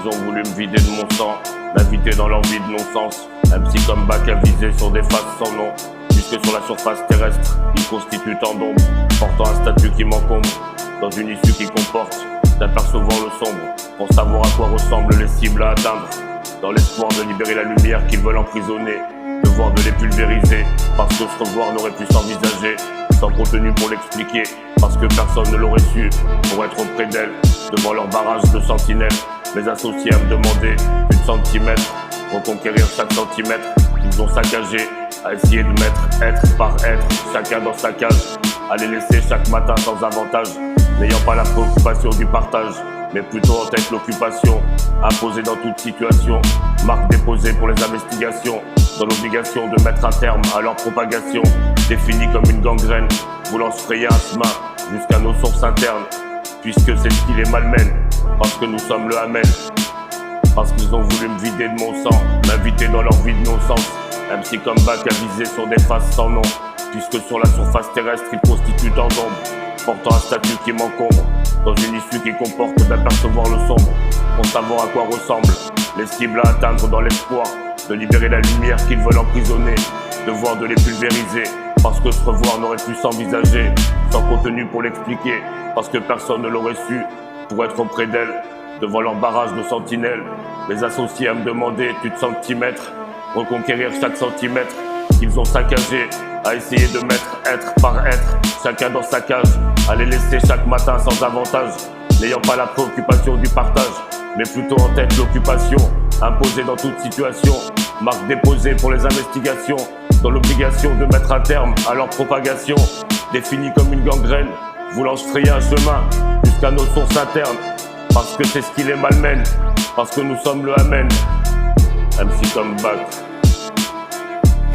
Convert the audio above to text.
qu'ils ont voulu me vider de mon sang, m'inviter dans leur vie de non-sens. Un psy comeback avisé sur des faces sans nom, puisque sur la surface terrestre, ils constituent tant d'ombre, portant un statut qui m'encombre, dans une issue qui comporte d'apercevant le sombre, pour savoir à quoi ressemblent les cibles à atteindre, dans l'espoir de libérer la lumière qu'ils veulent emprisonner, devoir de les pulvériser, parce que se revoir n'aurait pu s'envisager, sans contenu pour l'expliquer, parce que personne ne l'aurait su, pour être auprès d'elle, devant leur barrage de sentinelles, mes associés à me demander plus de centimètres, reconquérir chaque centimètre qu'ils ont saccagé, à essayer de mettre être par être, chacun dans sa cage, à les laisser chaque matin sans avantage, n'ayant pas la préoccupation du partage, mais plutôt en tête l'occupation, imposée dans toute situation, marque déposée pour les investigations, dans l'obligation de mettre un terme à leur propagation, définie comme une gangrène, voulant se frayer un chemin jusqu'à nos sources internes, puisque c'est ce qui les malmène, parce que nous sommes le Amen, parce qu'ils ont voulu me vider de mon sang, m'inviter dans leur vie de non-sens, un psy comeback avisé sur des faces sans nom, puisque sur la surface terrestre ils constituent tant d'ombre, portant un statut qui m'encombre, dans une issue qui comporte d'apercevoir le sombre, pour savoir à quoi ressemblent les cibles à atteindre dans l'espoir de libérer la lumière qu'ils veulent emprisonner, devoir de les pulvériser, parce que se revoir n'aurait pu s'envisager, sans contenu pour l'expliquer, parce que personne ne l'aurait su, pour être auprès d'elle, devant leur barrage de sentinelles, mes associés à me demander plus de centimètres, reconquérir chaque centimètre qu'ils ont saccagé, à essayer de mettre être par être, chacun dans sa cage, à les laisser chaque matin sans avantage, n'ayant pas la préoccupation du partage, mais plutôt en tête l'occupation, imposée dans toute situation, marque déposée pour les investigations, dans l'obligation de mettre un terme à leur propagation, définie comme une gangrène, voulant se frayer un chemin jusqu'à nos sources internes, parce que c'est ce qui les malmène, parce que nous sommes le Amen, un psy comeback.